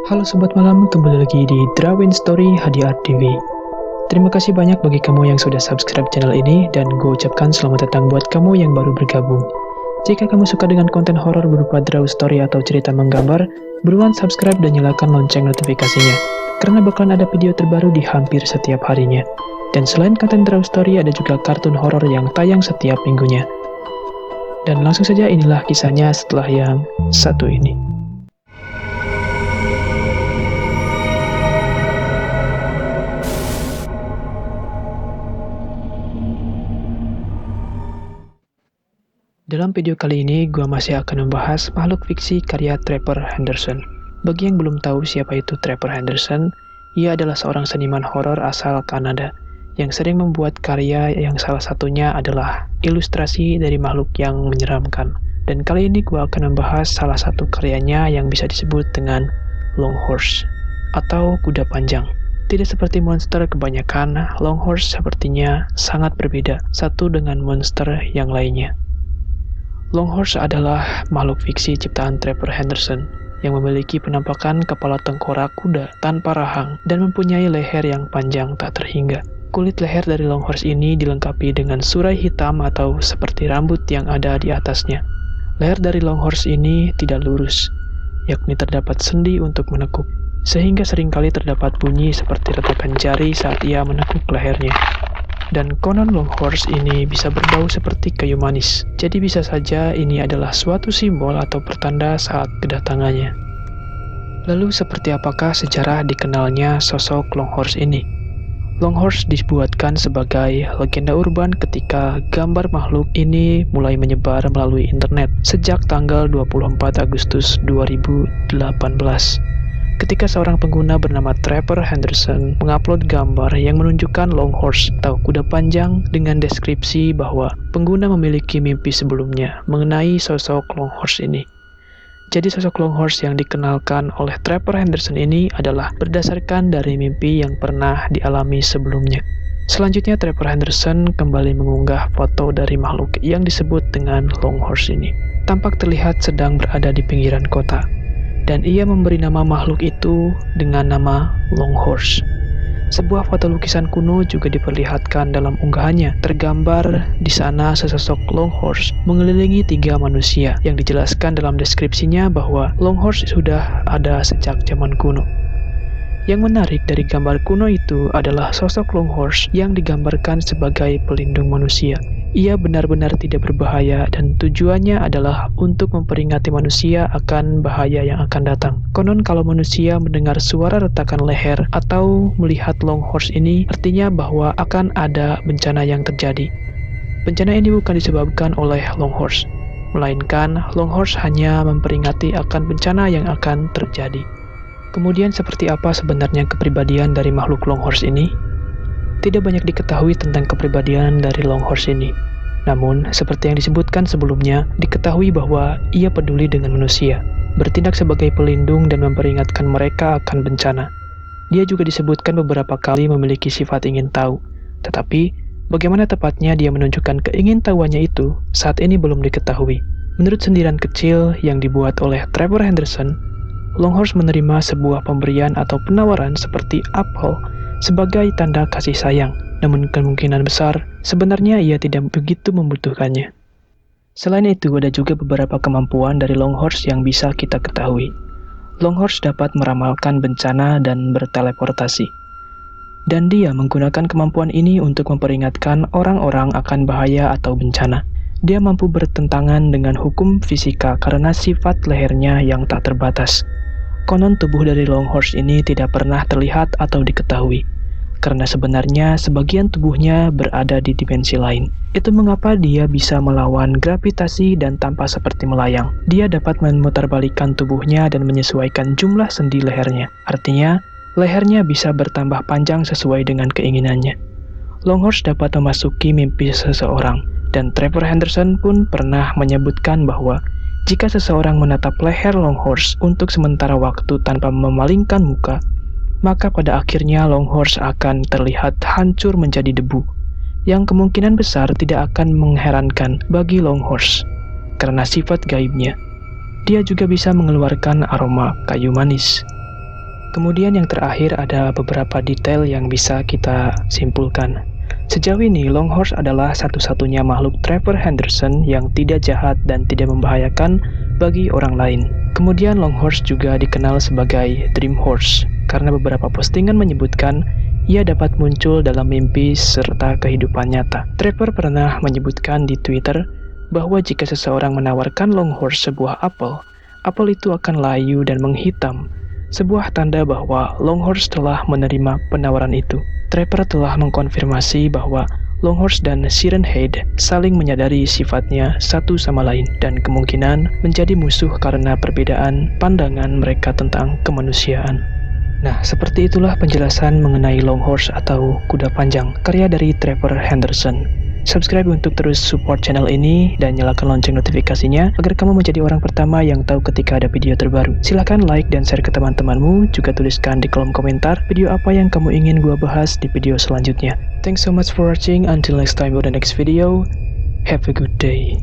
Halo Sobat Malam, kembali lagi di Drawing Story Hadiah TV. Terima kasih banyak bagi kamu yang sudah subscribe channel ini, dan gue ucapkan selamat datang buat kamu yang baru bergabung. Jika kamu suka dengan konten horor berupa draw story atau cerita menggambar, buruan subscribe dan nyalakan lonceng notifikasinya, karena bakalan ada video terbaru di hampir setiap harinya. Dan selain konten draw story, ada juga kartun horor yang tayang setiap minggunya. Dan langsung saja, inilah kisahnya setelah yang satu ini. Dalam video kali ini, gue masih akan membahas makhluk fiksi karya Trevor Henderson. Bagi yang belum tahu siapa itu Trevor Henderson, ia adalah seorang seniman horor asal Kanada yang sering membuat karya yang salah satunya adalah ilustrasi dari makhluk yang menyeramkan. Dan kali ini gue akan membahas salah satu karyanya yang bisa disebut dengan Long Horse atau kuda panjang. Tidak seperti monster kebanyakan, Long Horse sepertinya sangat berbeda satu dengan monster yang lainnya. Long Horse adalah makhluk fiksi ciptaan Trevor Henderson yang memiliki penampakan kepala tengkorak kuda tanpa rahang dan mempunyai leher yang panjang tak terhingga. Kulit leher dari Long Horse ini dilengkapi dengan surai hitam atau seperti rambut yang ada di atasnya. Leher dari Long Horse ini tidak lurus, yakni terdapat sendi untuk menekuk, sehingga seringkali terdapat bunyi seperti retakan jari saat ia menekuk lehernya. Dan konon Long Horse ini bisa berbau seperti kayu manis, jadi bisa saja ini adalah suatu simbol atau pertanda saat kedatangannya. Lalu seperti apakah sejarah dikenalnya sosok Long Horse ini? Long Horse dibuatkan sebagai legenda urban ketika gambar makhluk ini mulai menyebar melalui internet sejak tanggal 24 Agustus 2018. Ketika seorang pengguna bernama Trevor Henderson mengupload gambar yang menunjukkan Long Horse atau kuda panjang dengan deskripsi bahwa pengguna memiliki mimpi sebelumnya mengenai sosok Long Horse ini. Jadi sosok Long Horse yang dikenalkan oleh Trevor Henderson ini adalah berdasarkan dari mimpi yang pernah dialami sebelumnya. Selanjutnya Trevor Henderson kembali mengunggah foto dari makhluk yang disebut dengan Long Horse ini. Tampak terlihat sedang berada di pinggiran kota. Dan ia memberi nama makhluk itu dengan nama Long Horse. Sebuah foto lukisan kuno juga diperlihatkan dalam unggahannya. Tergambar di sana sesosok Long Horse mengelilingi 3 manusia yang dijelaskan dalam deskripsinya bahwa Long Horse sudah ada sejak zaman kuno. Yang menarik dari gambar kuno itu adalah sosok Long Horse yang digambarkan sebagai pelindung manusia. Ia benar-benar tidak berbahaya dan tujuannya adalah untuk memperingati manusia akan bahaya yang akan datang. Konon kalau manusia mendengar suara retakan leher atau melihat Long Horse ini, artinya bahwa akan ada bencana yang terjadi. Bencana ini bukan disebabkan oleh Long Horse, melainkan Long Horse hanya memperingati akan bencana yang akan terjadi. Kemudian seperti apa sebenarnya kepribadian dari makhluk Long Horse ini? Tidak banyak diketahui tentang kepribadian dari Long Horse ini. Namun, seperti yang disebutkan sebelumnya, diketahui bahwa ia peduli dengan manusia, bertindak sebagai pelindung dan memperingatkan mereka akan bencana. Dia juga disebutkan beberapa kali memiliki sifat ingin tahu. Tetapi, bagaimana tepatnya dia menunjukkan keingintahuannya itu saat ini belum diketahui. Menurut sindiran kecil yang dibuat oleh Trevor Henderson, Long Horse menerima sebuah pemberian atau penawaran seperti apel sebagai tanda kasih sayang, namun kemungkinan besar sebenarnya ia tidak begitu membutuhkannya. Selain itu, ada juga beberapa kemampuan dari Long Horse yang bisa kita ketahui. Long Horse dapat meramalkan bencana dan berteleportasi. Dan dia menggunakan kemampuan ini untuk memperingatkan orang-orang akan bahaya atau bencana. Dia mampu bertentangan dengan hukum fisika karena sifat lehernya yang tak terbatas. Konon tubuh dari Long Horse ini tidak pernah terlihat atau diketahui, karena sebenarnya sebagian tubuhnya berada di dimensi lain. Itu mengapa dia bisa melawan gravitasi dan tanpa seperti melayang. Dia dapat memutarbalikkan tubuhnya dan menyesuaikan jumlah sendi lehernya. Artinya, lehernya bisa bertambah panjang sesuai dengan keinginannya. Long Horse dapat memasuki mimpi seseorang, dan Trevor Henderson pun pernah menyebutkan bahwa jika seseorang menatap leher Long Horse untuk sementara waktu tanpa memalingkan muka, maka pada akhirnya Long Horse akan terlihat hancur menjadi debu, yang kemungkinan besar tidak akan mengherankan bagi Long Horse, karena sifat gaibnya. Dia juga bisa mengeluarkan aroma kayu manis. Kemudian yang terakhir ada beberapa detail yang bisa kita simpulkan. Sejauh ini, Longhorse adalah satu-satunya makhluk Trevor Henderson yang tidak jahat dan tidak membahayakan bagi orang lain. Kemudian Longhorse juga dikenal sebagai Dream Horse, karena beberapa postingan menyebutkan ia dapat muncul dalam mimpi serta kehidupan nyata. Trevor pernah menyebutkan di Twitter bahwa jika seseorang menawarkan Longhorse sebuah apel, apel itu akan layu dan menghitam, sebuah tanda bahwa Longhorse telah menerima penawaran itu. Trevor telah mengkonfirmasi bahwa Longhorse dan Siren Head saling menyadari sifatnya satu sama lain dan kemungkinan menjadi musuh karena perbedaan pandangan mereka tentang kemanusiaan. Nah, seperti itulah penjelasan mengenai Longhorse atau kuda panjang, karya dari Trevor Henderson. Subscribe untuk terus support channel ini dan nyalakan lonceng notifikasinya agar kamu menjadi orang pertama yang tahu ketika ada video terbaru. Silahkan like dan share ke teman-temanmu, juga tuliskan di kolom komentar video apa yang kamu ingin gua bahas di video selanjutnya. Thanks so much for watching, until next time or the next video, have a good day.